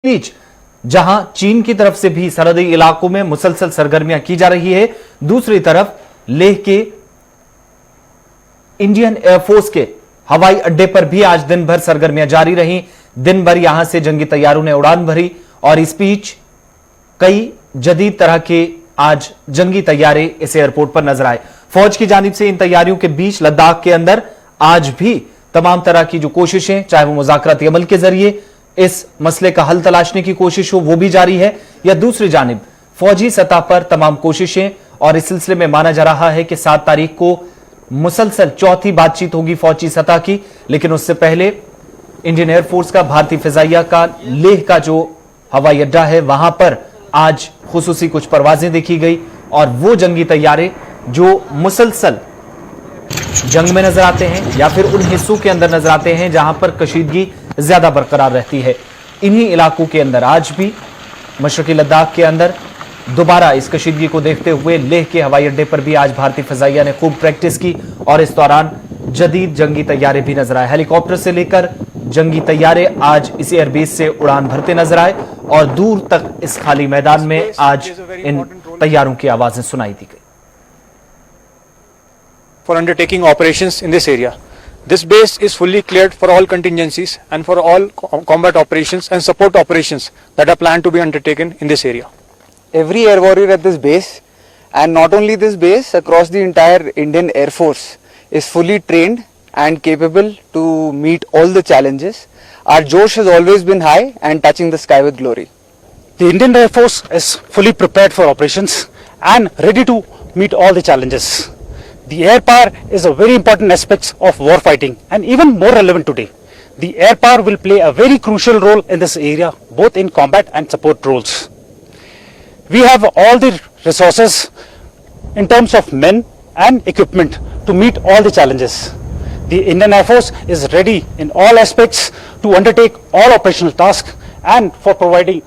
बीच जहां चीन की तरफ से भी सरहदी इलाकों में मुसलसल सरगर्मियां की जा रही है, दूसरी तरफ लेह के इंडियन एयरफोर्स के हवाई अड्डे पर भी आज दिन भर सरगर्मियां जारी रही। दिन भर यहां से जंगी तैयारों ने उड़ान भरी और इस बीच कई जदीद तरह के आज जंगी तैयारे इस एयरपोर्ट पर नजर आए। फौज की जानिब से इन तैयारियों के बीच लद्दाख के अंदर आज भी तमाम तरह की जो कोशिशें, चाहे वो मुज़ाकराती अमल के जरिए इस मसले का हल तलाशने की कोशिश हो, वो भी जारी है, या दूसरी जानिब फौजी सतह पर तमाम कोशिशें। और इस सिलसिले में माना जा रहा है कि 7 तारीख को मुसलसल चौथी बातचीत होगी फौजी सतह की, लेकिन उससे पहले इंडियन एयरफोर्स का, भारतीय फिजाइया का लेह का जो हवाई अड्डा है, वहां पर आज खुसूसी कुछ परवाजें देखी गई और वो जंगी तैयारे जो मुसलसल जंग में नजर आते हैं या फिर उन हिस्सों के अंदर नजर आते हैं जहां पर कशीदगी ज्यादा बरकरार रहती है, इन्हीं इलाकों के अंदर आज भी मशरकी लद्दाख के अंदर दोबारा इस कशीदगी को देखते हुए लेह के हवाई अड्डे पर भी आज भारतीय फिजाइया ने खूब प्रैक्टिस की और इस दौरान जदीद जंगी तैयारे भी नजर आए। हेलीकॉप्टर से लेकर जंगी तैयारे आज इसी एयरबेस से उड़ान भरते नजर आए और दूर तक इस खाली मैदान में आज इन तैयारों की आवाजें सुनाई दी गई। For undertaking operations in this area. This base is fully cleared for all contingencies and for all combat operations and support operations that are planned to be undertaken in this area. Every air warrior at this base, and not only this base, across the entire Indian Air Force is fully trained and capable to meet all the challenges. Our Josh has always been high and touching the sky with glory. The Indian Air Force is fully prepared for operations and ready to meet all the challenges. The air power is a very important aspect of war fighting and even more relevant today. The air power will play a very crucial role in this area, both in combat and support roles. We have all the resources in terms of men and equipment to meet all the challenges. The Indian Air Force is ready in all aspects to undertake all operational tasks and for providing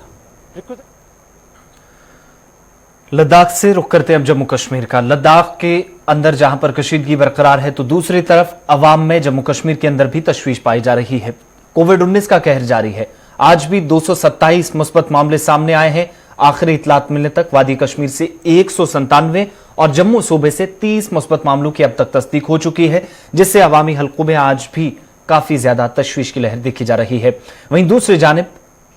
requisite. Ladakh से रुख करते हैं अब जम्मू कश्मीर का। लद्दाख के अंदर जहां पर कशीदगी बरकरार है तो दूसरी तरफ अवाम में जम्मू कश्मीर के अंदर भी तशवीश पाई जा रही है। कोविड-19 का कहर जारी है। आज भी 227 मुस्बत मामले सामने आए हैं। आखिरी इतलात मिलने तक वादी कश्मीर से 197 और जम्मू सूबे से 30 मुस्बत मामलों की अब तक तस्दीक हो चुकी है, जिससे अवामी हलकों में आज भी काफी ज्यादा तशवीश की लहर देखी जा रही है। वहीं दूसरी जानिब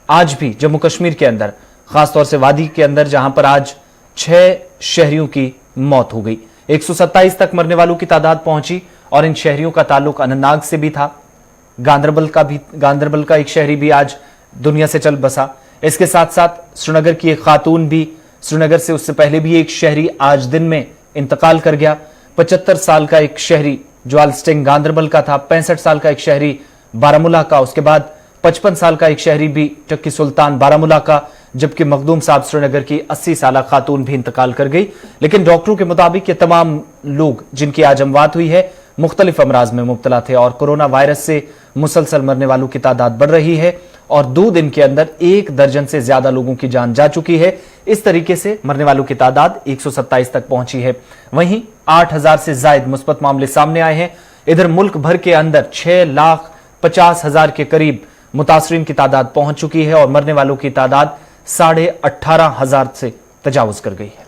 आज भी जम्मू कश्मीर के अंदर, खासतौर से वादी के अंदर, जहां पर आज 6 शहरियों की मौत हो गई, 127 तक मरने वालों की तादाद पहुंची और इन शहरियों का ताल्लुक अनंतनाग से भी था। गांदरबल का एक शहरी भी आज दुनिया से चल बसा। इसके साथ साथ श्रीनगर की एक खातून भी, श्रीनगर से उससे पहले भी एक शहरी आज दिन में इंतकाल कर गया। 75 साल का एक शहरी जो आलस्टिंग गांदरबल का था, 65 साल का एक शहरी बारामूला का, उसके बाद 55 साल का एक शहरी भी टक्की सुल्तान बारामूला का, जबकि मखदूम साहब श्रीनगर की 80 साल खातून भी इंतकाल कर गई। लेकिन डॉक्टरों के मुताबिक ये तमाम लोग जिनकी आज अमवात हुई है मुख्तलिफ अमराज में मुब्तला थे और कोरोना वायरस से मुसलसल मरने वालों की तादाद बढ़ रही है और 2 दिन के अंदर 1 दर्जन से ज्यादा लोगों की जान जा चुकी है। इस तरीके से मरने वालों की तादाद 127 तक पहुंची है। वहीं 8000 से ज्यादा मुस्बत मामले सामने आए हैं। इधर मुल्क भर के अंदर 6,50,000 के करीब मुतासरीन की तादाद पहुंच चुकी है और मरने वालों की तादाद 18,500 से तजावुज कर गई है।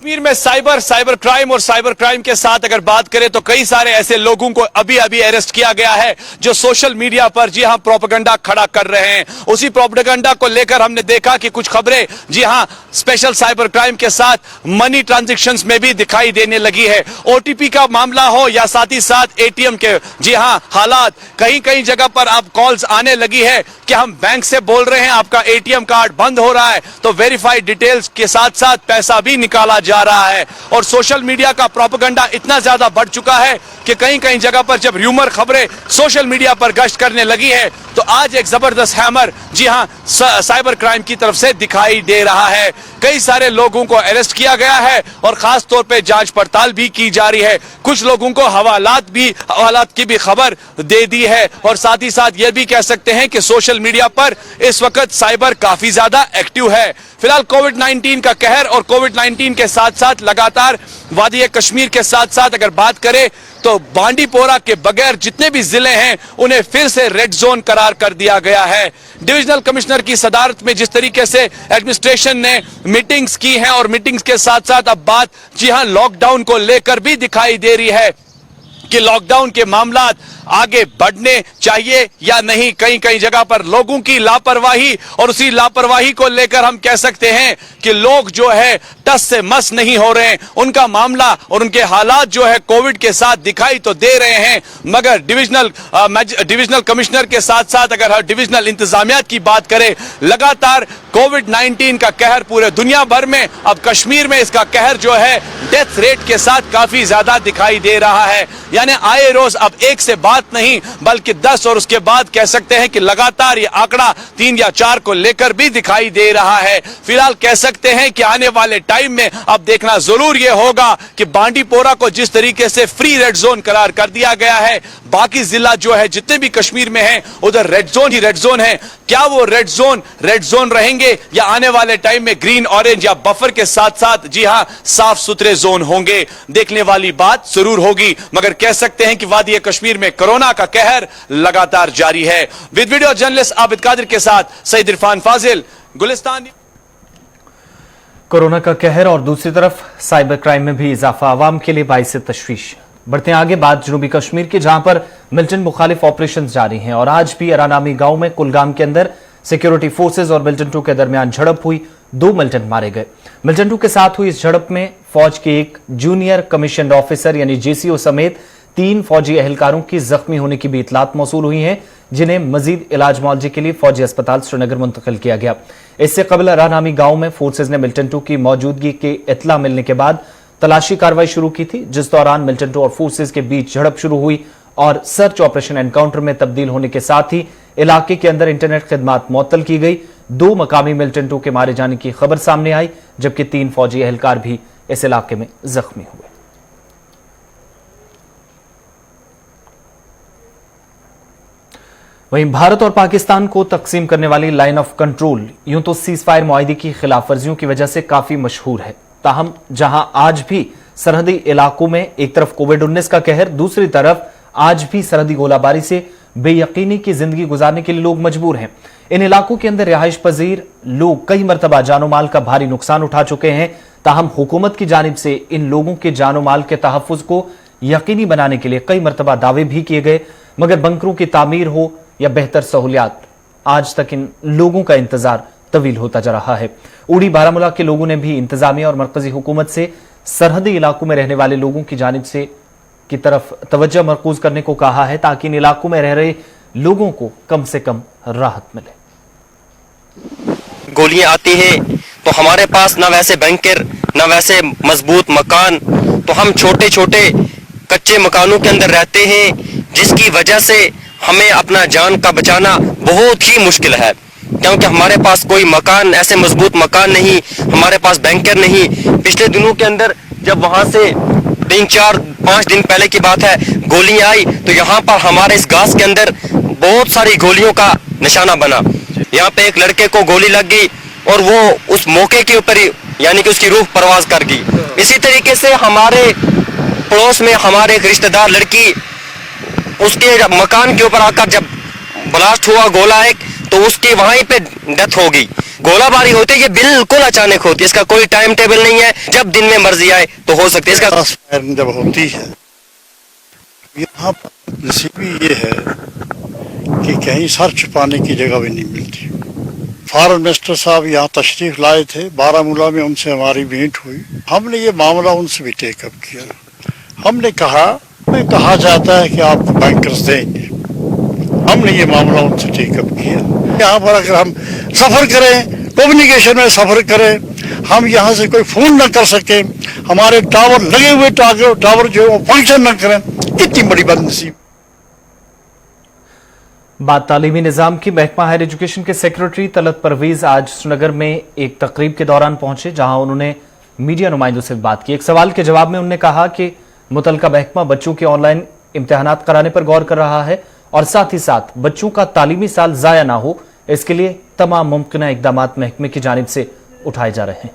कश्मीर में साइबर क्राइम और साइबर क्राइम के साथ अगर बात करें तो कई सारे ऐसे लोगों को अभी अरेस्ट किया गया है जो सोशल मीडिया पर जी हां प्रोपेगेंडा खड़ा कर रहे हैं। उसी प्रोपेगेंडा को लेकर हमने देखा कि कुछ खबरें जी हां स्पेशल साइबर क्राइम के साथ मनी ट्रांजैक्शंस में भी दिखाई देने लगी है। ओटीपी का मामला हो या साथ ही साथ एटीएम के जी हां हालात, कहीं कहीं जगह पर अब कॉल्स आने लगी है कि हम बैंक से बोल रहे हैं आपका एटीएम कार्ड बंद हो रहा है, तो वेरीफाइड डिटेल्स के साथ साथ पैसा भी निकाला जा रहा है। और सोशल मीडिया का प्रोपेगेंडा इतना ज्यादा बढ़ चुका है कि कहीं कहीं जगह पर जब र्यूमर खबरें सोशल मीडिया पर गश्त करने लगी है तो आज एक जबरदस्त हैमर जी हां साइबर क्राइम की तरफ से दिखाई दे रहा है। कई सारे लोगों को अरेस्ट किया गया है और खास तौर पे जांच पड़ताल भी की जा रही है। कुछ लोगों को हवालात की भी खबर दे दी है और साथ ही साथ यह भी कह सकते हैं कि सोशल मीडिया पर इस वक्त साइबर काफी ज्यादा एक्टिव है। फिलहाल कोविड-19 का कहर और कोविड-19 के साथ साथ लगातार वादी कश्मीर के साथ साथ अगर बात करें तो बांडीपोरा के बगैर जितने भी जिले हैं उन्हें फिर से रेड जोन करार कर दिया गया है। डिविजनल कमिश्नर की सदारत में जिस तरीके से एडमिनिस्ट्रेशन ने मीटिंग्स की हैं और मीटिंग्स के साथ साथ अब बात जी हां लॉकडाउन को लेकर भी दिखाई दे रही है कि लॉकडाउन के मामला आगे बढ़ने चाहिए या नहीं। कई कई जगह पर लोगों की लापरवाही और उसी लापरवाही को लेकर हम कह सकते हैं कि लोग जो है टस से मस नहीं हो रहे हैं। उनका मामला और उनके हालात जो है कोविड के साथ दिखाई तो दे रहे हैं, मगर डिविजनल कमिश्नर के साथ साथ अगर डिविजनल इंतजामिया की बात करें, लगातार कोविड-19 का कहर पूरे दुनिया भर में, अब कश्मीर में इसका कहर जो है डेथ रेट के साथ काफी ज्यादा दिखाई दे रहा है। यानी आए रोज अब एक से बात नहीं बल्कि 10 और उसके बाद कह सकते हैं कि लगातार ये आंकड़ा 3 या 4 को लेकर भी दिखाई दे रहा है। फिलहाल कह सकते हैं कि आने वाले टाइम में अब देखना जरूर ये होगा कि बांडीपोरा को जिस तरीके से फ्री रेड जोन करार कर दिया गया है, बाकी जिला जो है जितने भी कश्मीर में हैं उधर रेड जोन ही रेड जोन है। क्या वो रेड जोन रहेंगे या आने वाले टाइम में ग्रीन ऑरेंज या बफर के साथ साथ जी हां साफ सुथरे जोन होंगे, देखने वाली बात जरूर होगी। मगर कह सकते हैं कि वादी कश्मीर में कोरोना का कहर लगातार जारी है। With video journalist Abid Qadir के साथ सईद इरफान फाजिल, गुलिस्तान। कोरोना का कहर और दूसरी तरफ साइबर क्राइम में भी इजाफा आवाम के लिए बाइस तशवीश। बढ़ते हैं आगे, बात जनूबी कश्मीर की, जहां पर मिलिटेंट मुखालिफ ऑपरेशन जारी हैं और आज भी अरानामी गांव में कुलगाम के अंदर सिक्योरिटी फोर्सेज और मिलिटेंटों के दरमियान झड़प हुई, 2 मिलिटेंट मारे गए। मिलिटेंटों के साथ हुई इस झड़प में फौज के एक जूनियर कमीशन्ड ऑफिसर यानी जेसीओ समेत 3 फौजी एहलकारों की जख्मी होने की भी इतलात मौसूल हुई हैं, जिन्हें मजीद इलाज मुआवजे के लिए फौजी अस्पताल श्रीनगर मुंतकिल किया गया। इससे कबल अरानामी गांव में फोर्सेज ने मिलिटेंटों की मौजूदगी की इतला मिलने के बाद तलाशी कार्रवाई शुरू की थी, जिस दौरान मिलिटेंटों और फोर्सेज के बीच झड़प शुरू हुई और सर्च ऑपरेशन एनकाउंटर में तब्दील होने के साथ ही इलाके के अंदर इंटरनेट खिदमात मुअत्तल की गई। 2 मकामी मिलिटेंटों के मारे जाने की खबर सामने आई, जबकि 3 फौजी एहलकार भी इस इलाके में जख्मी हुए। वहीं भारत और पाकिस्तान को तकसीम करने वाली लाइन ऑफ कंट्रोल यूं तो सीज फायर मुआहिदे की खिलाफ वर्जियों की वजह से काफी मशहूर है, ताहम जहां आज भी सरहदी इलाकों में एक तरफ कोविड-19 का कहर, दूसरी तरफ आज भी सरहदी गोलाबारी से बेयकीनी की जिंदगी गुजारने के लिए लोग मजबूर हैं। इन इलाकों के अंदर रिहाइश पजीर लोग कई मरतबा जानो माल का भारी नुकसान उठा चुके हैं, ताहम हुकूमत की जानिब से इन लोगों के जानो माल के तहफ्फुज को यकीनी बनाने के लिए कई मरतबा दावे भी किए गए, मगर बंकरों की तामीर हो या बेहतर सहूलियात, आज तक इन लोगों का इंतजार तवील होता जा रहा है। उड़ी बारामूला के लोगों ने भी इंतजामिया और मरकजी हुकूमत से सरहदी इलाकों में रहने वाले लोगों की जानिब से की तरफ तवज्जो मरकूज करने को कहा है, ताकि इन इलाकों में रह रहे लोगों को कम से कम राहत मिले। गोलियां आती हैं तो हमारे पास ना वैसे बैंकर ना वैसे मजबूत मकान, तो हम छोटे छोटे कच्चे मकानों के अंदर रहते हैं, जिसकी वजह से हमें अपना जान का बचाना बहुत ही मुश्किल है, क्योंकि हमारे पास कोई मकान, ऐसे मजबूत मकान नहीं, हमारे पास बैंकर नहीं। पिछले दिनों के अंदर जब वहां से 3, 4, 5 दिन पहले की बात है, गोलियां आई तो यहाँ पर हमारे इस घास के अंदर बहुत सारी गोलियों का निशाना बना। यहाँ पे एक लड़के को गोली लग गई और वो उस मौके के ऊपर ही यानी कि उसकी रूह परवाज कर गई। इसी तरीके से हमारे पड़ोस में हमारे एक रिश्तेदार लड़की, उसके मकान के ऊपर आकर जब ब्लास्ट हुआ गोला एक, तो उसकी वहीं पे डेथ हो गई। गोलाबारी होती है ये बिल्कुल अचानक होती है, इसका कोई टाइम टेबल नहीं है, जब दिन में मर्जी आए तो हो सकती है। इसका फायरिंग जब होती है यहाँ पर नसीबी ये है कि कहीं सर छुपाने की जगह भी नहीं मिलती। फॉरेन मिनिस्टर साहब यहाँ तशरीफ लाए थे, बारामूला में उनसे हमारी भेंट हुई। हमने ये मामला उनसे भी टेकअप किया। हमने कहा जाता है कि आपको बैंकर्स देंगे, हमने ये मामला उनसे टेकअप किया। यहाँ पर अगर हम सफर करें, कम्युनिकेशन में सफर करें, हम यहाँ से कोई फोन न कर सके, हमारे टावर लगे हुए टावर जो वो फंक्शन न करें, कितनी बड़ी बदनसीब। बात तालीमी निजाम की, महकमा हायर एजुकेशन के सेक्रेटरी तलत परवेज आज श्रीनगर में एक तकरीब के दौरान पहुंचे, जहां उन्होंने मीडिया नुमाइंदों से बात की। एक सवाल के जवाब में उन्होंने कहा कि मुतलका महकमा बच्चों के ऑनलाइन इम्तिहानात कराने पर गौर कर रहा है और साथ ही साथ बच्चों का तालीमी साल जाया ना हो, इसके लिए तमाम मुमकिन इकदाम महकमे की जानिब से उठाए जा रहे हैं।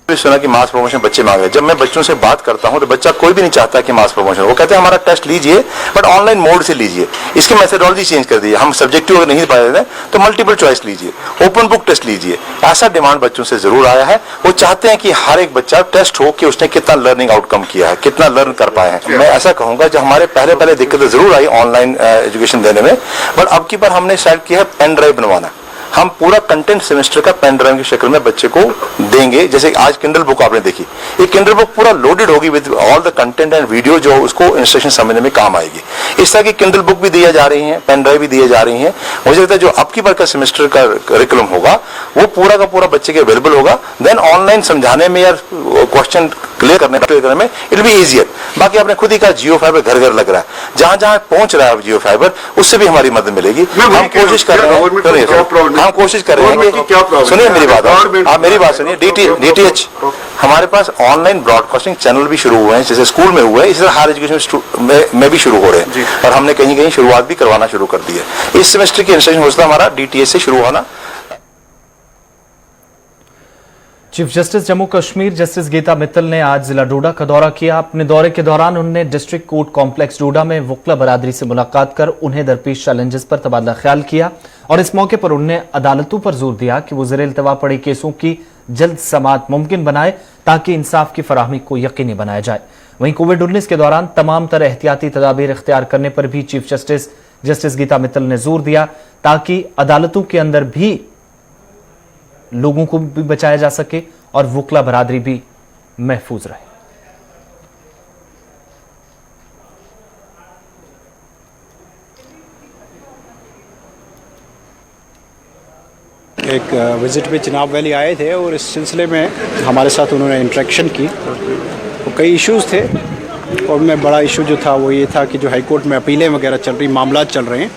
भी सुना कि मास प्रमोशन बच्चे मांग रहे हैं। जब मैं बच्चों से बात करता हूं तो बच्चा कोई भी नहीं चाहता कि मास प्रमोशन, वो कहते हैं हमारा टेस्ट लीजिए बट ऑनलाइन मोड से लीजिए, इसकी मेथोडोलॉजी चेंज कर दीजिए, हम सब्जेक्टिव अगर नहीं पा रहे हैं तो मल्टीपल चॉइस लीजिए, ओपन बुक टेस्ट लीजिए। ऐसा डिमांड बच्चों से जरूर आया है। वो चाहते हैं कि हर एक बच्चा टेस्ट हो कि उसने कितना लर्निंग आउटकम किया है, कितना लर्न कर पाए हैं। मैं ऐसा कहूंगा जो हमारे पहले दिक्कतें जरूर आई ऑनलाइन एजुकेशन देने में, बट अब की बार हमने डिसाइड किया है पेन ड्राइव बनवाना। हम पूरा कंटेंट सेमेस्टर का पेन ड्राइव की शक्ल में बच्चे को देंगे। जैसे आज किंडल बुक आपने देखी, ये किंडल बुक पूरा लोडेड होगी with all the content and video जो उसको इंस्ट्रक्शन समझने में काम आएगी। इस तरह की किंडल बुक भी दिया जा रही है, पेन ड्राइव भी दिए जा रही है। मुझे लगता है जो अब की बार का सेमेस्टर का करिकुलम होगा वो पूरा का पूरा बच्चे के अवेलेबल होगा। देन ऑनलाइन समझाने में या क्वेश्चन क्लियर करने में इट बी इजियर। बाकी आपने खुद ही कहा जियो फाइबर घर घर लग रहा है, जहां जहां पहुंच रहा है जियो फाइबर उससे भी हमारी मदद मिलेगी। हम कोशिश कर रहे हैं, हम कोशिश कर रहे हैं कि सुनिए मेरी बात, आप मेरी बात सुनिए। डीटीएच हमारे पास ऑनलाइन ब्रॉडकास्टिंग चैनल भी शुरू हुए हैं, जैसे स्कूल में हुआ है इसी तरह हायर एजुकेशन में भी शुरू हो रहे हैं, और हमने कहीं कहीं शुरुआत भी करवाना शुरू कर दी है। इस सेमेस्टर की इंस्ट्रक्शन होता हमारा डीटीएच से शुरू होना। Chief justice Jammu Kashmir justice Geeta Mittal ने आज जिला डोडा का दौरा किया। अपने दौरे के दौरान उन्होंने डिस्ट्रिक्ट कोर्ट कॉम्प्लेक्स डोडा में वकला बरादरी से मुलाकात कर उन्हें दरपेश चैलेंजेस पर तबादला ख्याल किया, और इस मौके पर उन्होंने अदालतों पर जोर दिया कि वो ज़ेर इल्तवा पड़े केसों की जल्द समाअत मुमकिन बनाए ताकि इंसाफ की फराहमी को यकीनी बनाया जाए। वहीं कोविड-19 के दौरान तमाम तरह एहतियाती तदाबीर इख्तियार करने पर भी चीफ जस्टिस गीता मित्तल ने जोर दिया ताकि अदालतों के अंदर भी लोगों को भी बचाया जा सके और वकला बरादरी भी महफूज रहे। एक विजिट पे चिनाब वैली आए थे और इस सिलसिले में हमारे साथ उन्होंने इंटरेक्शन की। तो कई इश्यूज़ थे और उनमें बड़ा इशू जो था वो ये था कि जो हाई कोर्ट में अपीलें वगैरह चल रही, मामला चल रहे हैं,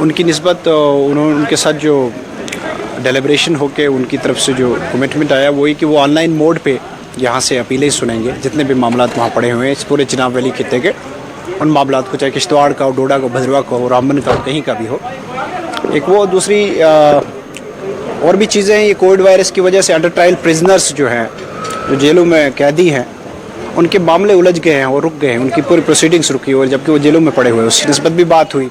उनकी निस्बत उन्होंने उनके साथ जो डेलिब्रेशन होके उनकी तरफ से जो कमिटमेंट आया वही कि वो ऑनलाइन मोड पे यहाँ से अपीलें सुनेंगे, जितने भी मामला वहाँ पड़े हुए हैं इस पूरे चिनाब वैली खित्ते के, उन मामला को चाहे किश्तवाड़ का हो, डोडा का हो, भद्रवा का हो, रामबन का हो, कहीं का भी हो। एक वो दूसरी और भी चीज़ें हैं। ये कोविड वायरस की वजह से अंडर ट्रायल प्रिजनर्स जो हैं, जो जेलों में कैदी हैं, उनके मामले उलझ गए हैं और रुक गए हैं, उनकी पूरी प्रोसीडिंग्स रुकी और जबकि वो जेलों में पड़े हुए, उसकी निस्बत भी बात हुई।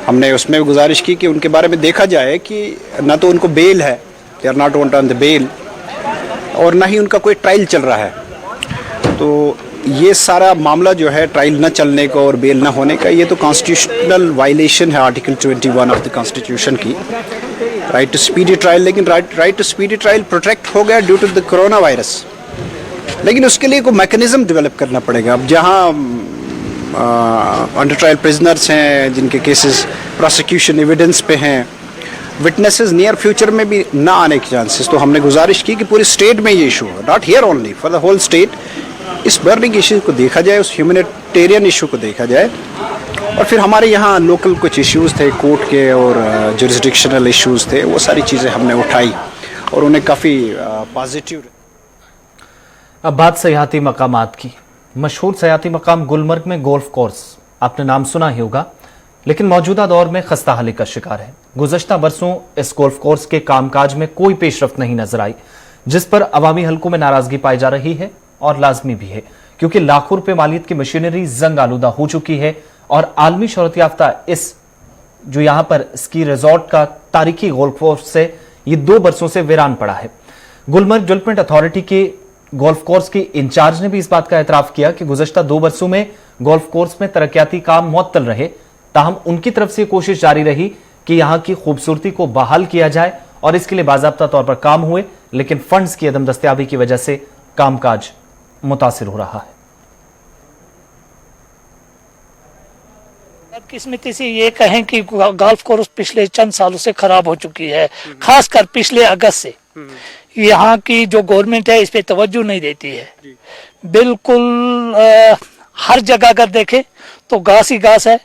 हमने उसमें भी गुजारिश की कि उनके बारे में देखा जाए कि ना तो उनको बेल है, they are not on the bail, और ना ही उनका कोई ट्रायल चल रहा है। तो ये सारा मामला जो है ट्रायल न चलने का और बेल न होने का, ये तो कॉन्स्टिट्यूशनल वायलेशन है आर्टिकल 21 ऑफ द कॉन्स्टिट्यूशन की, राइट टू स्पीडी ट्रायल। लेकिन right to speedy trial protect हो गया due to the corona virus, लेकिन उसके लिए कोई मैकेनिज्म डेवलप करना पड़ेगा। अब जहाँ अंडर ट्रायल प्रिजनर्स हैं जिनके केसेस प्रोसिक्यूशन एविडेंस पे हैं, विटनेसेस नियर फ्यूचर में भी ना आने के चांसेस, तो हमने गुजारिश की कि पूरे स्टेट में ये इशू है, not here only, for the whole state, इस बर्निंग इशू को देखा जाए, उस ह्यूमैनिटेरियन इशू को देखा जाए। और फिर हमारे यहाँ लोकल कुछ इश्यूज़ थे कोर्ट के और जुरिस्डिक्शनल इश्यूज़ थे, वो सारी चीज़ें हमने उठाई और उन्हें काफ़ी पॉजिटिव। अब बात सयाहती मकामात की। मशहूर सयाहती मकाम गुलमर्ग में गोल्फ कोर्स आपने नाम सुना ही होगा, लेकिन मौजूदा दौर में खस्ता हाली का शिकार है। गुज़श्ता बरसों इस गोल्फ कोर्स के कामकाज में कोई पेशरफ्त नहीं नजर आई, जिस पर अवामी हलकों में नाराजगी पाई जा रही है और लाजमी भी है, क्योंकि लाखों रुपए मालियत की मशीनरी जंग आलूदा हो चुकी है और आलमी शोहरत याफ्ता इस जो यहां पर स्की रिजॉर्ट का तारीखी गोल्फ कोर्स से ये 2 बरसों से वीरान पड़ा है। गुलमर्ग डेवलपमेंट अथॉरिटी के गोल्फ कोर्स के इंचार्ज ने भी इस बात का एतराफ किया कि गुज़श्ता 2 बरसों में गोल्फ कोर्स में तरक्याती काम मुअत्तल रहे, ताहम उनकी तरफ से कोशिश जारी रही कि यहां की खूबसूरती को बहाल किया जाए और इसके लिए बाज़ाब्ता तौर पर काम हुए, लेकिन फंड्स की अदम दस्तयाबी की वजह से कामकाज मुतासिर हो रहा है। बदकिस्मती से ये कहें कि गोल्फ कोर्स पिछले चंद सालों से खराब हो चुकी है, खासकर पिछले अगस्त से। यहाँ की जो गवर्नमेंट है इस पे तवज्जो नहीं देती है, बिल्कुल हर जगह अगर देखे तो घास ही घास है,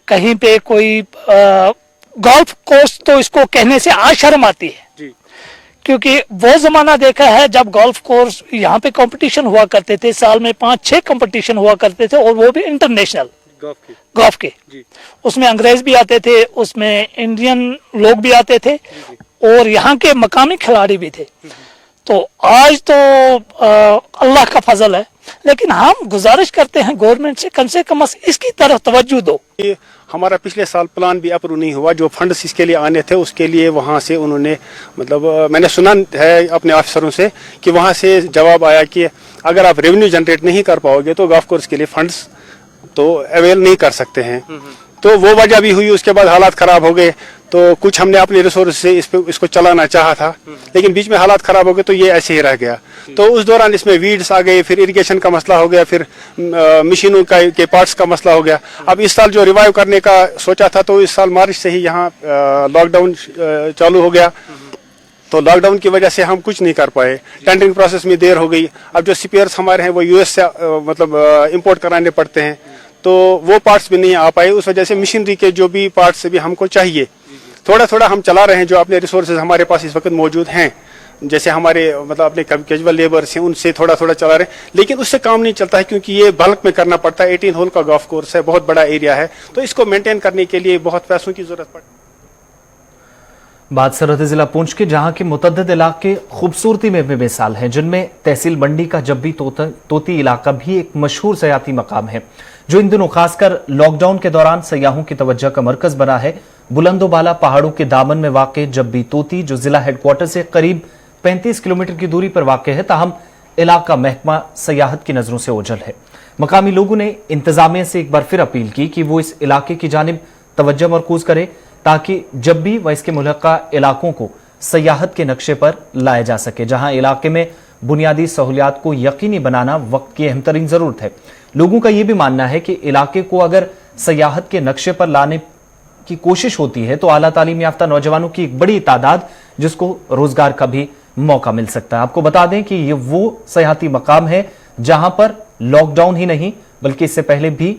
कहीं पे कोई गोल्फ कोर्स तो इसको कहने से आज शर्म आती है, क्योंकि वो जमाना देखा है जब गोल्फ कोर्स यहाँ पे कंपटीशन हुआ करते थे, साल में 5-6 कंपटीशन हुआ करते थे, और वो भी इंटरनेशनल गोल्फ के। उसमें अंग्रेज भी आते थे, उसमें इंडियन लोग भी आते थे और यहाँ के मकामी खिलाड़ी भी थे। तो आज तो अल्लाह का फजल है, लेकिन हम गुजारिश करते हैं गवर्नमेंट से कम इसकी तरफ तवज्जो दो। ये हमारा पिछले साल प्लान भी अप्रूव नहीं हुआ, जो फंड्स इसके लिए आने थे उसके लिए वहाँ से उन्होंने मतलब मैंने सुना है अपने ऑफिसरों से कि वहाँ से जवाब आया कि अगर आप रेवेन्यू जनरेट नहीं कर पाओगे तो गोल्फ कोर्स के लिए फंड्स तो अवेल नहीं कर सकते हैं। तो वो वजह भी हुई, उसके बाद हालात खराब हो गए, तो कुछ हमने अपने रिसोर्स से इसको चलाना चाहा था, लेकिन बीच में हालात खराब हो गए तो ये ऐसे ही रह गया। तो उस दौरान इसमें वीड्स आ गए, फिर इरिगेशन का मसला हो गया, फिर मशीनों के पार्ट्स का मसला हो गया। अब इस साल जो रिवाइव करने का सोचा था तो इस साल मार्च से ही यहाँ लॉकडाउन चालू हो गया, तो लॉकडाउन की वजह से हम कुछ नहीं कर पाए, टेंडरिंग प्रोसेस में देर हो गई। अब जो स्पेयर्स हमारे हैं वो यूएस से मतलब इंपोर्ट कराने पड़ते हैं, तो वो पार्ट्स भी नहीं आ पाए। उस वजह से मशीनरी के जो भी पार्ट्स भी हमको चाहिए, थोड़ा थोड़ा हम चला रहे हैं जो अपने रिसोर्सेज हमारे पास इस वक्त मौजूद हैं, जैसे हमारे मतलब अपने कैजुअल लेबर्स हैं उनसे थोड़ा थोड़ा चला रहे हैं, लेकिन उससे काम नहीं चलता है क्योंकि ये बल्क में करना पड़ता है। 18 होल का गोल्फ कोर्स है, बहुत बड़ा एरिया है, तो इसको मेंटेन करने के लिए बहुत पैसों की जरूरत पड़ती है। बात सरहदी जिला पुंछ के, जहां के मुतअद्दिद इलाके खूबसूरती में बेमिसाल हैं, जिनमें तहसील मंडी का जब्बी तोती इलाका भी एक मशहूर सयाती मकाम है, जो इन दिनों खासकर लॉकडाउन के दौरान सयाहों की तवज्जो का मरकज बना है। बुलंदोबाला पहाड़ों के दामन में वाक़ जब्बी तोती, जो जिला हेडक्वार्टर से करीब 35 किलोमीटर की दूरी पर वाक़ है, ताहम इलाका महकमा सयाहत की नजरों से ओझल है। मकामी लोगों ने इंतजामिया से एक बार फिर अपील की कि वो इस इलाके की जानिब तवज्जो मरकूज करे, ताकि जब्बी व इसके मुल्हका इलाकों को सयाहत के नक्शे पर लाया जा सके, जहां इलाके में बुनियादी सहूलियात को यकीनी बनाना वक्त की अहम तरीन जरूरत है। लोगों का यह भी मानना है कि इलाके को अगर सयाहत के नक्शे पर लाने की कोशिश होती है तो आला तालीम याफ्ता नौजवानों की एक बड़ी तादाद, जिसको रोजगार का भी मौका मिल सकता है। आपको बता दें कि ये वो सयाहती मकाम है जहां पर लॉकडाउन ही नहीं बल्कि इससे पहले भी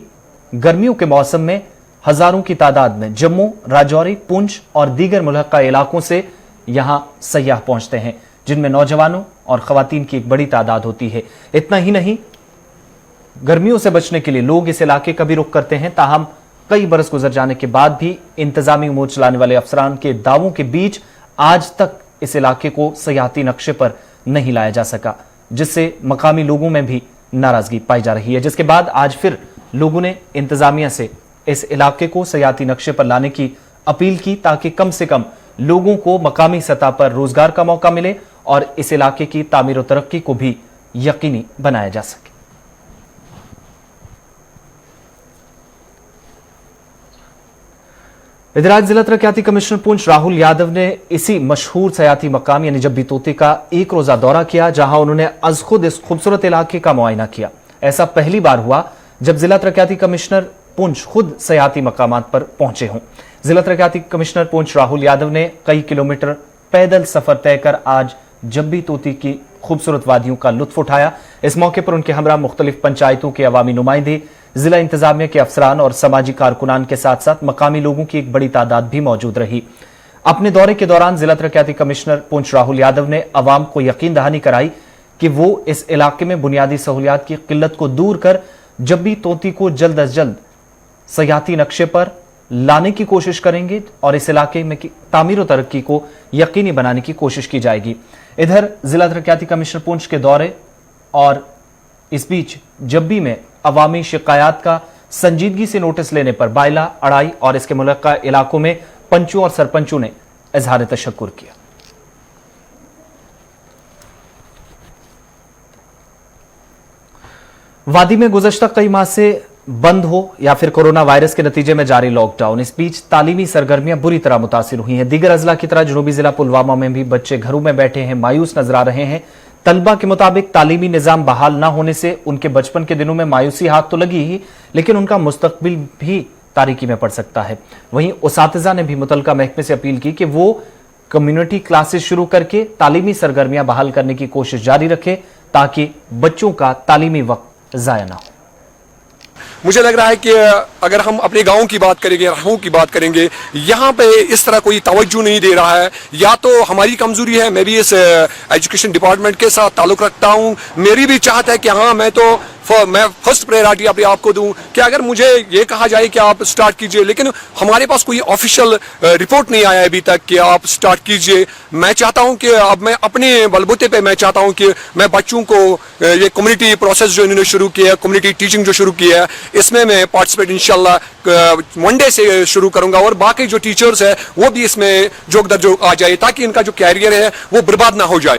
गर्मियों के मौसम में हजारों की तादाद में जम्मू, राजौरी, पुंछ और दीगर मुल्हका इलाकों से यहां सयाह पहुंचते हैं, जिनमें नौजवानों और खवातीन की एक बड़ी तादाद होती है। इतना ही नहीं, गर्मियों से बचने के लिए लोग इस इलाके का भी रुख करते हैं, ताहम कई बरस गुजर जाने के बाद भी इंतजामी उमूर चलाने वाले अफसरान के दावों के बीच आज तक इस इलाके को सयाहती नक्शे पर नहीं लाया जा सका, जिससे मकामी लोगों में भी नाराजगी पाई जा रही है। जिसके बाद आज फिर लोगों ने इंतजामिया से इस इलाके को सयाहती नक्शे पर लाने की अपील की, ताकि कम से कम लोगों को मकामी सतह पर रोजगार का मौका मिले और इस इलाके की तामीर और तरक्की को भी यकीनी बनाया जा सके। इधर आज जिला तरक्याती कमिश्नर पुंछ राहुल यादव ने इसी मशहूर सयाती मकाम यानी जब्बी तोती का एक रोजा दौरा किया, जहां उन्होंने अज खुद इस खूबसूरत इलाके का मुआयना किया। ऐसा पहली बार हुआ जब जिला तरक्याती कमिश्नर पुंछ खुद सयाती मकामात पर पहुंचे हों। जिला तरक्याती कमिश्नर पुंछ राहुल यादव ने कई किलोमीटर पैदल सफर तय कर आज जब्बी तोती की खूबसूरत वादियों का लुत्फ उठाया। इस मौके पर उनके हमरा मुख्तलिफ पंचायतों के अवामी नुमाइंदे, जिला इंतजामिया के अफसरान और समाजी कारकुनान के साथ साथ मकामी लोगों की एक बड़ी तादाद भी मौजूद रही। अपने दौरे के दौरान जिला तरक्याती कमिश्नर पुंछ राहुल यादव ने अवाम को यकीन दहानी कराई कि वो इस इलाके में बुनियादी सहूलियात की किल्लत को दूर कर जब्बी तोती को जल्द अज जल्द सयाहती नक्शे पर लाने की कोशिश करेंगे और इस इलाके में तामीर और तरक्की को यकीनी बनाने की कोशिश की जाएगी। इधर जिला तरक्याती कमिश्नर पुंछ के दौरे और इस बीच जब्बी में अवामी शिकायत का संजीदगी से नोटिस लेने पर बायला, अड़ाई और इसके मुल्का इलाकों में पंचों और सरपंचों ने इजहार तशक्कुर किया। वादी में गुज़श्ता कई माह से बंद हो या फिर कोरोना वायरस के नतीजे में जारी लॉकडाउन, इस बीच तालीमी सरगर्मियां बुरी तरह मुतासिर हुई हैं। दीगर अजला की तरह जनूबी जिला पुलवामा में भी बच्चे घरों में बैठे हैं, मायूस नजर आ रहे हैं। तलबा के मुताबिक तालीमी निजाम बहाल न होने से उनके बचपन के दिनों में मायूसी हाथ तो लगी ही, लेकिन उनका मुस्तकबिल भी तारीकी में पड़ सकता है। वहीं उसातिजा ने भी मुतलका महकमे से अपील की कि वो कम्युनिटी क्लासेस शुरू करके तालीमी सरगर्मियां बहाल करने की कोशिश जारी रखे, ताकि बच्चों का तालीमी वक्त जाया ना हो। मुझे लग रहा है कि अगर हम अपने गांव की बात करेंगे, राहों की बात करेंगे, यहाँ पे इस तरह कोई तवज्जो नहीं दे रहा है। या तो हमारी कमजोरी है, मैं भी इस एजुकेशन डिपार्टमेंट के साथ ताल्लुक रखता हूँ, मेरी भी चाहत है कि हाँ मैं तो मैं फर्स्ट प्रायोरिटी अपने आप को दूं कि अगर मुझे ये कहा जाए कि आप स्टार्ट कीजिए, लेकिन हमारे पास कोई ऑफिशियल रिपोर्ट नहीं आया अभी तक कि आप स्टार्ट कीजिए। मैं चाहता हूं कि अब मैं अपने बलबूते पे मैं चाहता हूं कि मैं बच्चों को ये कम्युनिटी प्रोसेस जो इन्होंने शुरू किया है, कम्युनिटी टीचिंग जो शुरू किया है, इसमें मैं पार्टिसिपेट इंशाल्लाह मंडे से शुरू करूंगा और बाकी जो टीचर्स है वो भी इसमें जोग दर जोग आ जाए ताकि इनका जो कैरियर है वो बर्बाद ना हो जाए।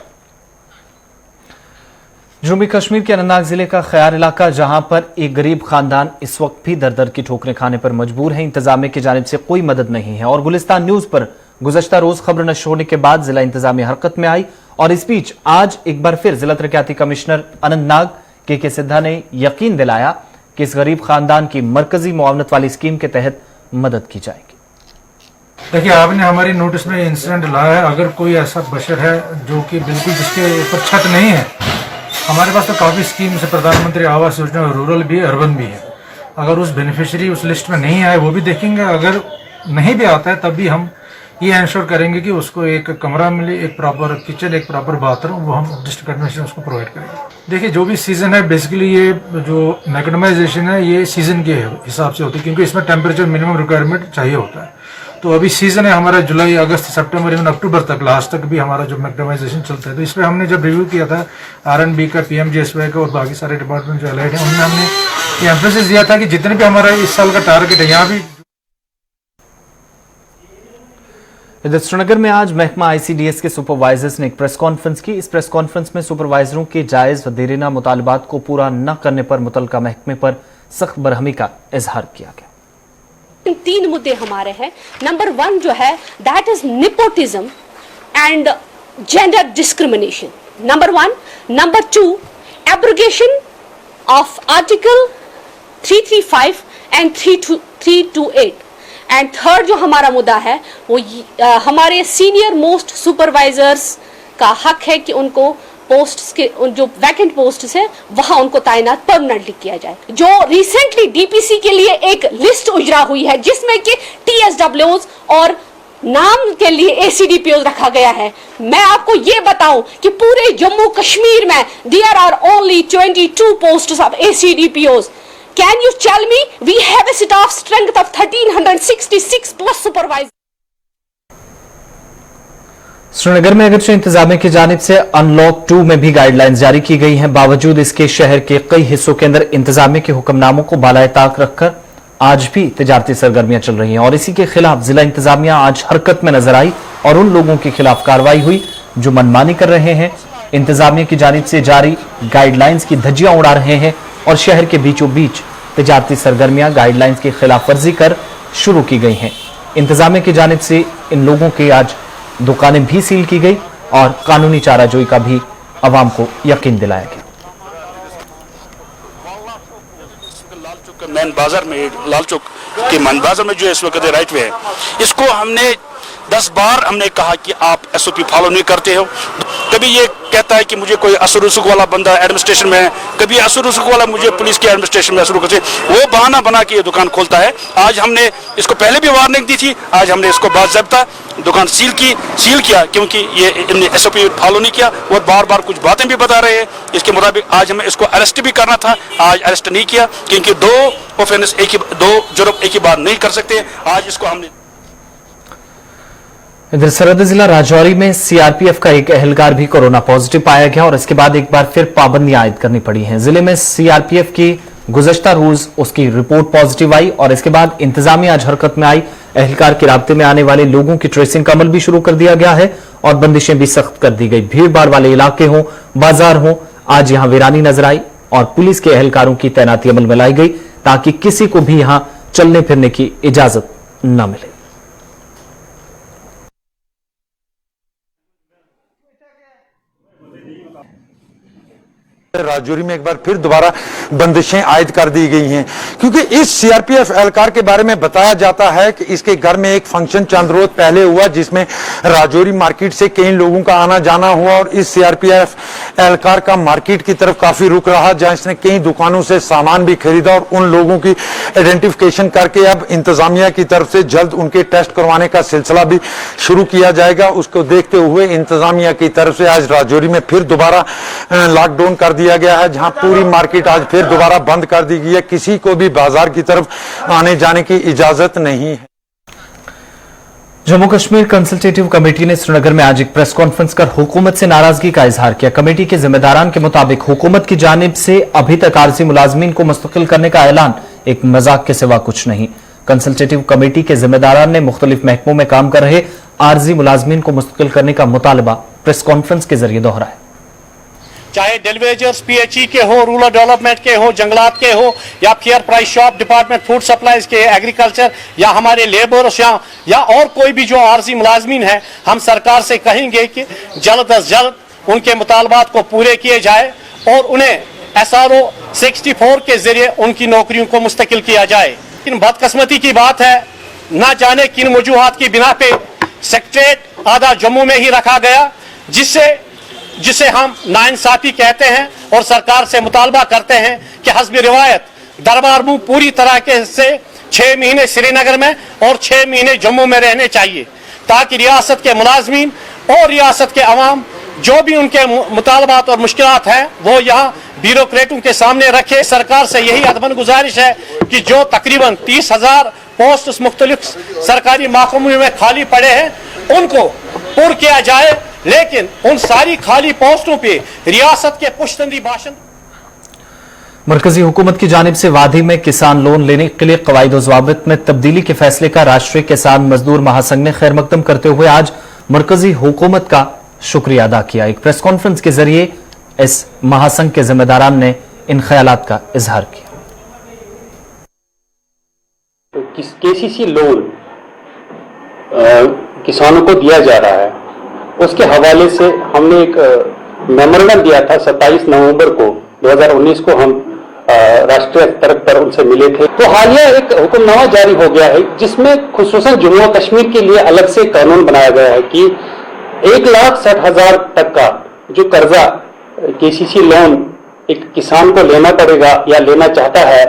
जनूबी कश्मीर के अनंतनाग जिले का खयार इलाका, जहां पर एक गरीब खानदान इस वक्त भी दर दर की ठोकरें खाने पर मजबूर है। इंतजामिया की जानिब से कोई मदद नहीं है और गुलिस्तान न्यूज पर गुज़श्ता रोज खबर नश्र होने के बाद जिला इंतजामिया हरकत में आई और इस बीच आज एक बार फिर जिला तरक्याती कमिश्नर अनंतनाग के सिद्धा ने यकीन दिलाया कि इस गरीब खानदान की मरकजी मुआवनत वाली स्कीम के तहत मदद की जाएगी। देखिए, आपने हमारी नोटिस में इंसिडेंट लाया है। अगर कोई ऐसा बशर है जो कि बिल्कुल जिसके ऊपर छत नहीं है, हमारे पास तो काफ़ी स्कीम्स है, प्रधानमंत्री आवास योजना रूरल भी है, अर्बन भी है। अगर उस बेनिफिशियरी उस लिस्ट में नहीं आए वो भी देखेंगे, अगर नहीं भी आता है तब भी हम ये इंश्योर करेंगे कि उसको एक कमरा मिले, एक प्रॉपर किचन, एक प्रॉपर बाथरूम, वो हम डिस्ट्रिक्ट एडमिनिस्ट्रेशन उसको प्रोवाइड करेंगे। देखिए, जो भी सीजन है बेसिकली ये जो मैकेडमाइजेशन है ये सीजन के हिसाब से होती है, क्योंकि इसमें टेम्परेचर मिनिमम रिक्वायरमेंट चाहिए होता है। तो अभी सीजन है हमारा जुलाई, अगस्त, सितंबर, इवन अक्टूबर तक, लास्ट तक भी हमारा जो मैकेडमाइजेशन चलता है। तो इस पर हमने जब रिव्यू किया था R&B का, PMGSY का और बाकी सारे डिपार्टमेंट जो अलर्ट है उनमें हमने ये एम्फेसिस दिया था कि जितने भी हमारा इस साल का टारगेट है यहाँ भी। इधर श्रीनगर में आज महकमा ICDS के सुपरवाइजर्स ने एक प्रेस कॉन्फ्रेंस की। इस प्रेस कॉन्फ्रेंस में सुपरवाइजरों के जायज व देरीना मुतालबात को पूरा न करने पर मुतलका महकमे पर सख्त बरहमी का इजहार किया गया। तीन मुद्दे हमारे हैं। नंबर 1 जो है that is nepotism and gender discrimination, number 1। Number 2 abrogation of article 335 and 328 and third जो हमारा मुद्दा है वो हमारे सीनियर मोस्ट सुपरवाइजर्स का हक है कि उनको पोस्ट के जो वैकेंट पोस्ट है वहां उनको तैनात परमानेंटली किया जाए। जो रिसेंटली DPC के लिए एक लिस्ट उजरा हुई है जिसमें कि TSWs और नाम के लिए ACDPOs रखा गया है। मैं आपको ये बताऊं कि पूरे जम्मू कश्मीर में there are only 22 posts of ACDPOs. Can you tell me we have a staff strength of 1366 plus supervisors? Srinagar में अगरचे इंतजामिया की जानिब से अनलॉक 2 में भी गाइडलाइंस जारी की गई हैं, बावजूद इसके शहर के कई हिस्सों के अंदर इंतजामिया के हुक्मनामों को बालाए ताक रखकर आज भी तिजारती सरगर्मियां चल रही हैं और इसी के खिलाफ जिला इंतजामिया आज हरकत में नजर आई और उन लोगों के खिलाफ कार्रवाई हुई जो मनमानी कर रहे हैं, इंतजामिया की जानिब से जारी गाइडलाइंस की धज्जियां उड़ा रहे हैं और शहर के बीचों बीच तिजारती सरगर्मियां गाइडलाइंस की खिलाफ वर्जी कर शुरू की गई हैं। इंतजामिया की जानिब से इन लोगों के आज दुकानें भी सील की गई और कानूनी चाराजोई का भी अवाम को यकीन दिलाया गया। मैन बाजार में, लाल चौक के मैन बाजार में जो इस वक्त राइट वे है, इसको हमने 10 बार हमने कहा कि आप SOP फॉलो नहीं करते हो। कभी ये कहता है कि मुझे कोई असर रसूख वाला बंदा एडमिनिस्ट्रेशन में है, कभी असर रसूख वाला मुझे पुलिस के एडमिनिस्ट्रेशन में असर करते, वो बहाना बना के ये दुकान खोलता है। आज हमने इसको पहले भी वार्निंग दी थी, आज हमने इसको बाज़ाब्ता दुकान सील किया क्योंकि ये इन्होंने SOP फॉलो नहीं किया। वो बार बार कुछ बातें भी बता रहे हैं, इसके मुताबिक आज हमें इसको अरेस्ट भी करना था, आज अरेस्ट नहीं किया क्योंकि दो जुर्म एक ही बार नहीं कर सकते। आज इसको हमने इधर सरहद जिला राजौरी में CRPF का एक एहलकार भी कोरोना पॉजिटिव पाया गया और इसके बाद एक बार फिर पाबंदियां आयद करनी पड़ी हैं। जिले में CRPF की गुज़श्ता रोज उसकी रिपोर्ट पॉजिटिव आई और इसके बाद इंतजामिया आज हरकत में आई। एहलकार के राब्ते में आने वाले लोगों की ट्रेसिंग का अमल भी शुरू कर दिया गया है और बंदिशें भी सख्त कर दी गई। भीड़ भाड़ वाले इलाके हों, बाजार हों, आज यहां वीरानी नजर आई और पुलिस के एहलकारों की तैनाती अमल में लाई गई ताकि किसी को भी यहां चलने फिरने की इजाजत न मिले। राजौरी में एक बार फिर दोबारा बंदिशें आयद कर दी गई हैं क्योंकि इस CRPF एहलकार के बारे में बताया जाता है कि इसके घर में एक फंक्शन चंद रोज पहले हुआ जिसमें राजौरी मार्केट से कई लोगों का आना जाना हुआ और इस CRPF एहलकार का मार्केट की तरफ काफी रुख रहा, जहां इसने कई दुकानों से सामान भी खरीदा और उन लोगों की आइडेंटिफिकेशन करके अब इंतजामिया की तरफ से जल्द उनके टेस्ट करवाने का सिलसिला भी शुरू किया जाएगा। उसको देखते हुए इंतजामिया की तरफ से आज राजौरी में फिर दोबारा लॉकडाउन कर दिया दिया गया है, जहां पूरी मार्केट आज फिर दोबारा बंद कर दी गई है। किसी को भी बाजार की तरफ आने जाने की इजाजत नहीं है। जम्मू कश्मीर कंसल्टेटिव कमेटी ने श्रीनगर में आज एक प्रेस कॉन्फ्रेंस कर हुकूमत से नाराजगी का इजहार किया। कमेटी के जिम्मेदारान के मुताबिक हुकूमत की जानिब से अभी तक आरजी मुलाजमीन को मुस्तकिल करने का ऐलान एक मजाक के सिवा कुछ नहीं। कंसल्टेटिव कमेटी के जिम्मेदारान ने मुख्तलिफ महकमों में काम कर रहे आरजी मुलाजमीन को मुस्तकिल करने का मुतालबा प्रेस कॉन्फ्रेंस के जरिए दोहराया। चाहे डेलीवेजर्स पीएचई के हो, रूरल डेवलपमेंट के हो, जंगलात के हो, या fair price shop department food supplies के, एग्रीकल्चर, या हमारे लेबर्स या और कोई भी जो आरजी मुलाजमीन है, हम सरकार से कहेंगे कि जल्द अज जल्द उनके मुतालबात को पूरे किए जाए और उन्हें SRO 64 के जरिए उनकी नौकरियों को मुस्तकिल किया जाए। लेकिन बदकिस्मती की बात है, ना जाने किन वजूहात की बिना पे सेक्रेटरीट आधा जम्मू में ही रखा गया, जिसे हम नाइंसाफी कहते हैं और सरकार से मुतालबा करते हैं कि हस्ब रिवायत दरबार मुंह पूरी तरह के से 6 महीने श्रीनगर में और 6 महीने जम्मू में रहने चाहिए, ताकि रियासत के मुलाजमीन और रियासत के अवाम जो भी उनके मुतालबात और मुश्किलात हैं वो यहाँ ब्यूरोक्रेटों के सामने रखे। सरकार से यही अदबन गुजारिश है कि जो तकरीबन 30,000 पोस्ट मुख्तलिफ सरकारी महकमों में खाली पड़े हैं उनको पुर किया जाए, लेकिन उन सारी खाली पोस्टों पे रियासत के पुश्तंदी भाषण। मरकजी हुकूमत की जानिब से वादी में किसान लोन लेने के लिए कवायद व ज़वाबित में तब्दीली के फैसले का राष्ट्रीय किसान मजदूर महासंघ ने खैर मकदम करते हुए आज मरकजी हुकूमत का शुक्रिया अदा किया। एक प्रेस कॉन्फ्रेंस के जरिए इस महासंघ के जिम्मेदारान ने इन ख्यालात का इजहार किया। केसीसी लोन किसानों को दिया जा रहा है, उसके हवाले से हमने एक मेमोरेंडम दिया था 27 नवंबर को 2019 को हम राष्ट्रीय स्तर पर उनसे मिले थे। तो हालिया एक हुक्मनामा जारी हो गया है जिसमें खुसूसन जम्मू कश्मीर के लिए अलग से कानून बनाया गया है कि 1,60,000 तक का जो कर्जा केसीसी लोन एक किसान को लेना पड़ेगा या लेना चाहता है,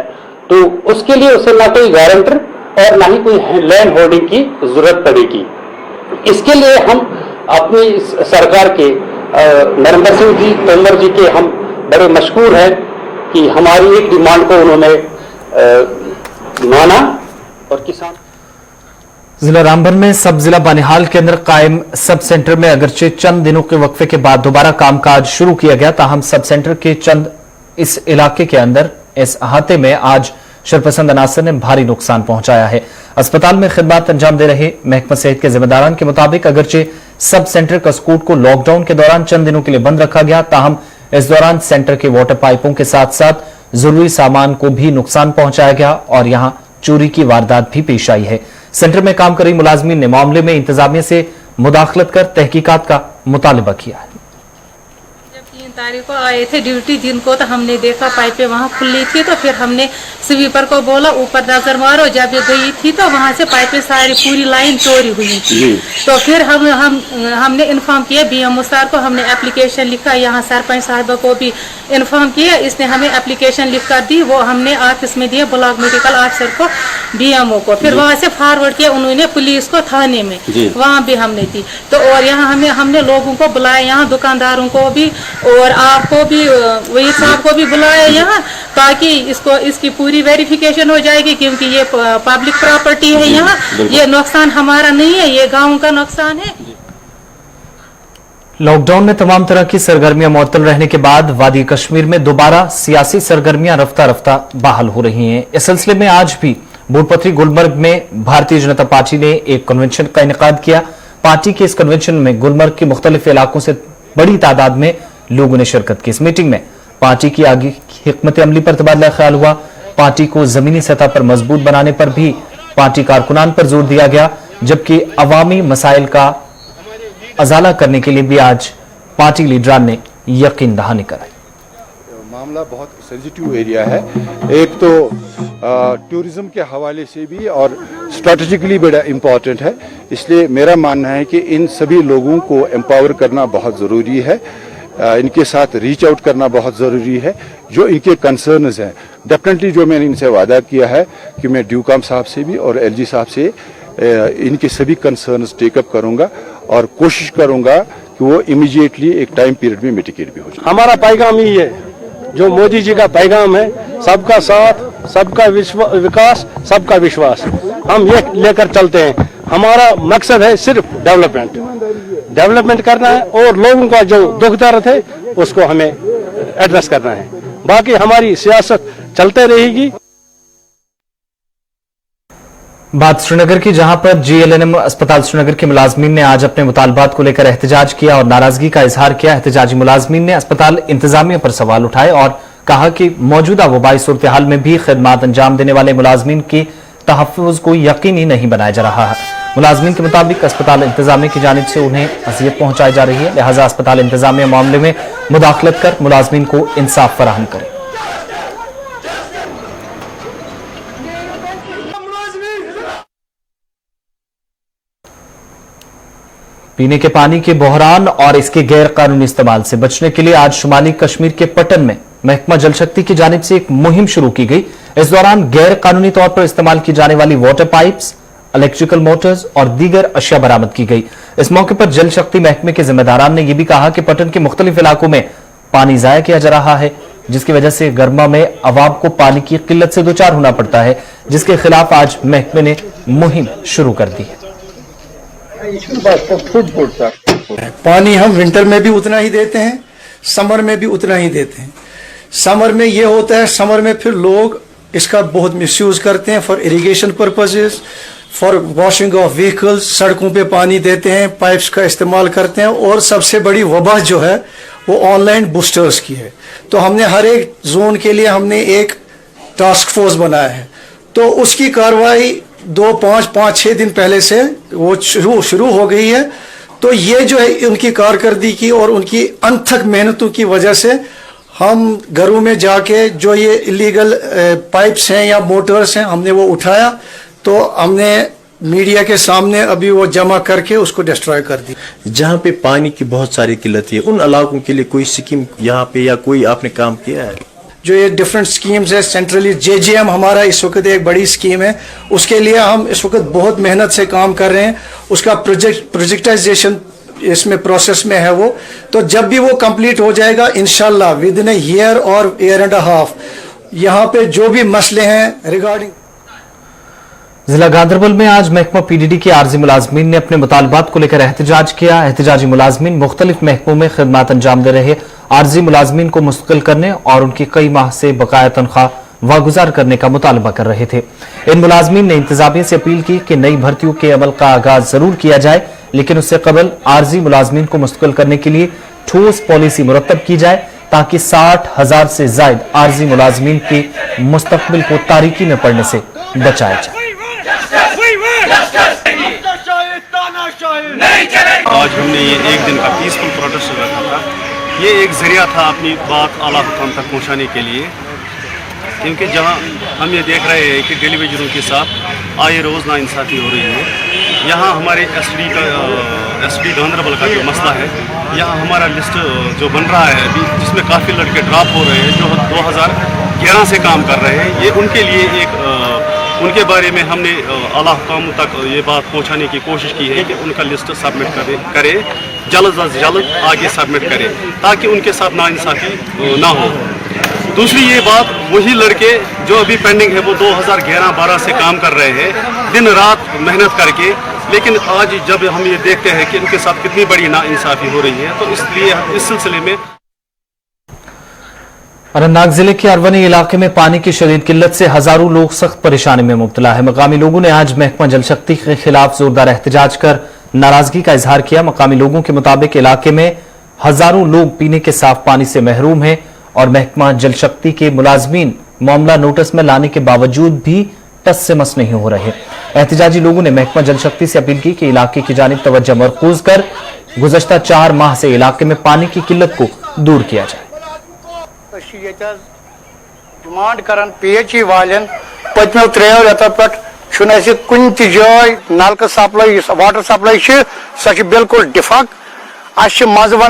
तो उसके लिए उसे ना कोई गारंटर और ना ही कोई लैंड होल्डिंग की जरूरत पड़ेगी। इसके लिए हम अपनी सरकार के नरेंद्र सिंह जी तोमर जी के हम बड़े मशहूर हैं कि हमारी एक डिमांड को उन्होंने माना और किसान। जिला रामबन में सब जिला बनिहाल के अंदर कायम सब सेंटर में अगरचे चंद दिनों के वक्फे के बाद दोबारा कामकाज शुरू किया गया, ताहम सब सेंटर के चंद इस इलाके के अंदर इस अहाते में आज शरपसंद अनासर ने भारी नुकसान पहुंचाया है। अस्पताल में खिदमत अंजाम दे रहे महकमा सेहत के जिम्मेदारान के मुताबिक अगरचे सब सेंटर कस्कूट को लॉकडाउन के दौरान चंद दिनों के लिए बंद रखा गया, ताहम इस दौरान सेंटर के वाटर पाइपों के साथ साथ जरूरी सामान को भी नुकसान पहुंचाया गया और यहां चोरी की वारदात भी पेश आई है। सेंटर में काम कर रही मुलाजमीन ने मामले में इंतजामिया से मुदाखलत कर तहकीकात का मुतालबा किया है। जब 3 तारीख को आए थे ड्यूटी दिन को, तो हमने देखा पाइपें वहाँ खुली थी, तो फिर हमने स्वीपर को बोला ऊपर नजर मारो। जब ये गई थी तो वहाँ से पाइपें सारी पूरी लाइन चोरी हुई थी। तो फिर हमने इन्फॉर्म किया BMO सर को, हमने एप्लीकेशन लिखा, यहाँ सरपंच साहब को भी इन्फॉर्म किया, इसने हमें एप्लीकेशन लिख कर दी, वो हमने ऑफिस में दिया ब्लॉक मेडिकल ऑफिसर को BMO को, फिर वहाँ से फॉरवर्ड किया उन्होंने पुलिस को थाने में, वहाँ भी हमने दी। तो और यहाँ हमने लोगों को बुलाया, यहाँ दुकानदारों को भी और आपको भी वही साहब को भी बुलाया यहाँ, ताकि इसकी पूरी वेरिफिकेशन हो जाएगी, क्योंकि ये पब्लिक प्रॉपर्टी है यहाँ, ये नुकसान हमारा नहीं है, ये गाँव का नुकसान है। लॉकडाउन में तमाम तरह की सरगर्मियां मुअत्तल रहने के बाद वादी कश्मीर में दोबारा सियासी सरगर्मियां रफ्ता रफ्ता बहाल हो रही हैं। इस सिलसिले में आज भी बूटपथरी गुलमर्ग में भारतीय जनता पार्टी ने एक कन्वेंशन का इनेकाद किया। पार्टी के इस कन्वेंशन में गुलमर्ग के मुख्तलिफ इलाकों से बड़ी तादाद में लोगों ने शिरकत की। इस मीटिंग में पार्टी की आगे हिकमत अमली पर तबादला ख्याल हुआ। पार्टी को जमीनी सतह पर मजबूत बनाने पर भी पार्टी कारकुनान पर जोर दिया गया, जबकि अवामी मसाइल का अजाला करने के लिए भी आज पार्टी लीडरान ने यकीन दहानी कराई। मामला बहुत सेंसिटिव एरिया है, एक तो टूरिज्म के हवाले से भी और स्ट्रेटेजिकली बड़ा इम्पोर्टेंट है, इसलिए मेरा मानना है कि इन सभी लोगों को एम्पावर करना बहुत ज़रूरी है, इनके साथ रीच आउट करना बहुत ज़रूरी है। जो इनके कंसर्न्स हैं डेफिनेटली जो मैंने इनसे वादा किया है कि मैं ड्यूकाम साहब से भी और LG साहब से इनके सभी कंसर्न्स टेकअप करूंगा और कोशिश करूंगा कि वो इमीडिएटली एक टाइम पीरियड में मिटिगेट भी हो जाए। हमारा पैगाम ही है जो मोदी जी का पैगाम है, सबका साथ, सबका विकास, सबका विश्वास, हम ये लेकर चलते हैं। हमारा मकसद है सिर्फ डेवलपमेंट करना है और लोगों का जो दुख दर्द है उसको हमें एड्रेस करना है। बाकी हमारी सियासत चलते रहेगी। बात श्रीनगर की, जहां पर जीएलएनएम अस्पताल श्रीनगर के मुलाजमीन ने आज अपने मुतालबात को लेकर एहतजाज किया और नाराजगी का इजहार किया। एहतजाजी मुलाजमीन ने अस्पताल इंतजामिया पर सवाल उठाए और कहा कि मौजूदा वबाई सूरत हाल में भी खिदमात अंजाम देने वाले मुलाजमीन की तहफ़्फ़ुज़ को यकीनी नहीं बनाया जा रहा है। मुलाजमीन के मुताबिक अस्पताल इंतजामिया की जानिब से उन्हें अज़ियत पहुंचाई जा रही है, लिहाजा अस्पताल इंतजामिया मामले में मुदाखलत कर मुलाजमीन को इंसाफ फराहम करे। पीने के पानी के बहरान और इसके गैर कानूनी इस्तेमाल से बचने के लिए आज शुमाली कश्मीर के पटन में महकमा जल शक्ति की जानिब से एक मुहिम शुरू की गई। इस दौरान गैर कानूनी तौर पर इस्तेमाल की जाने वाली वाटर पाइप्स, इलेक्ट्रिकल मोटर्स और दीगर अशिया बरामद की गई। इस मौके पर जल शक्ति महकमे के जिम्मेदारान ने यह भी कहा कि पटन के मुख्तलिफ इलाकों में पानी जाया किया जा रहा है, जिसकी वजह से गर्मा में अवाम को पानी की किल्लत से दो चार होना पड़ता है, जिसके खिलाफ आज महकमे ने मुहिम शुरू कर दी है। पानी हम विंटर में भी उतना ही देते हैं, समर में भी उतना ही देते हैं। समर में ये होता है, समर में फिर लोग इसका बहुत मिसयूज करते हैं for irrigation purposes, for washing of vehicles, सड़कों पे पानी देते हैं, पाइप्स का इस्तेमाल करते हैं। और सबसे बड़ी वबा जो है वो ऑनलाइन बूस्टर्स की है। तो हमने हर एक जोन के लिए हमने एक टास्क फोर्स बनाया है, तो उसकी कार्रवाई 5-6 दिन पहले से वो शुरू हो गई है। तो ये जो है उनकी कारकर्दगी की और उनकी अनथक मेहनतों की वजह से हम घरों में जाके जो ये इलीगल पाइप्स हैं या मोटर्स हैं हमने वो उठाया, तो हमने मीडिया के सामने अभी वो जमा करके उसको डिस्ट्रॉय कर दी। जहाँ पे पानी की बहुत सारी किल्लत है, उन इलाकों के लिए कोई स्कीम यहाँ पे या कोई आपने काम किया है? जो ये डिफरेंट स्कीम्स है, सेंट्रली जेजेएम हमारा इस वक्त एक बड़ी स्कीम है, उसके लिए हम इस वक्त बहुत मेहनत से काम कर रहे हैं। उसका प्रोजेक्टाइजेशन इसमें प्रोसेस में है वो, तो जब भी वो कंप्लीट हो जाएगा इंशाल्लाह विद इन अ ईयर और ईयर एंड अ हाफ यहाँ पे जो भी मसले हैं रिगार्डिंग। जिला गांधरबल में आज महकमा पीडीडी के आर्जी मुलाजमीन ने अपने मुतालबात को लेकर एहतजाज किया। एहतजाजी मुलाजमीन मुख्तलिफ महकमों में खिदमात अंजाम दे रहे आर्जी मुलाजमीन को मुस्तकिल करने और उनकी कई माह से बकाया तनख्वाह वागुजार करने का मुतालबा कर रहे थे। इन मुलाजमीन ने इंतजामिया से अपील की कि नई भर्तियों के अमल का आगाज जरूर किया जाए, लेकिन उससे कबल आर्जी मुलाजमीन को मुस्तकिल करने के लिए ठोस पॉलिसी मुरतब की जाए, ताकि 60,000 से ज्यादा आर्जी मुलाजमीन के मुस्तकबिल को तारीकी में पड़ने से बचाया जाए। आज हमने ये एक दिन का पीसफुल प्रोटेस्ट रखा था। ये एक जरिया था अपनी बात आला हुकाम तक पहुंचाने के लिए, क्योंकि जहां हम ये देख रहे हैं कि टेलीविजनों के साथ आए रोज़ नाइंसाफ़ी हो रही है। यहाँ हमारे एसडी गांधरबल का जो मसला है, यहाँ हमारा लिस्ट जो बन रहा है अभी, जिसमें काफ़ी लड़के ड्रॉप हो रहे हैं जो 2011 से काम कर रहे हैं, ये उनके लिए एक उनके बारे में हमने आला हुकाम तक ये बात पहुंचाने की कोशिश की है कि उनका लिस्ट सबमिट करे जल्द अज जल्द आगे सबमिट करें, ताकि उनके साथ नाइंसाफ़ी ना हो। दूसरी ये बात, वही लड़के जो अभी पेंडिंग है वो 2011-12 से काम कर रहे हैं दिन रात मेहनत करके, लेकिन आज जब हम ये देखते हैं कि उनके साथ कितनी बड़ी नाइंसाफ़ी हो रही है, तो इसलिए इस सिलसिले में अनंतनाग जिले के अरवनी इलाके में पानी की शदीद किल्लत से हजारों लोग सख्त परेशानी में मुब्तला है। मकामी लोगों ने आज महकमा जल शक्ति के खिलाफ जोरदार एहतजाज कर नाराजगी का इजहार किया। मकामी लोगों के मुताबिक इलाके में हजारों लोग पीने के साफ पानी से महरूम हैं और महकमा जल शक्ति के मुलाजमीन मामला नोटिस में लाने के बावजूद भी टस से मस नहीं हो रहे। एहतजाजी लोगों ने महकमा जल शक्ति से अपील की कि इलाके की जानिब तवज्जो मरकूज कर गुज़श्ता 4 माह से इलाके में पानी की किल्लत को दूर किया जाए। डिमांड करान PHE वालन पत्मो 3 रेतो पे कुन जाय नलक सप्लाई वाटर सप्लाई सह बिल्कुल डिफक मज वन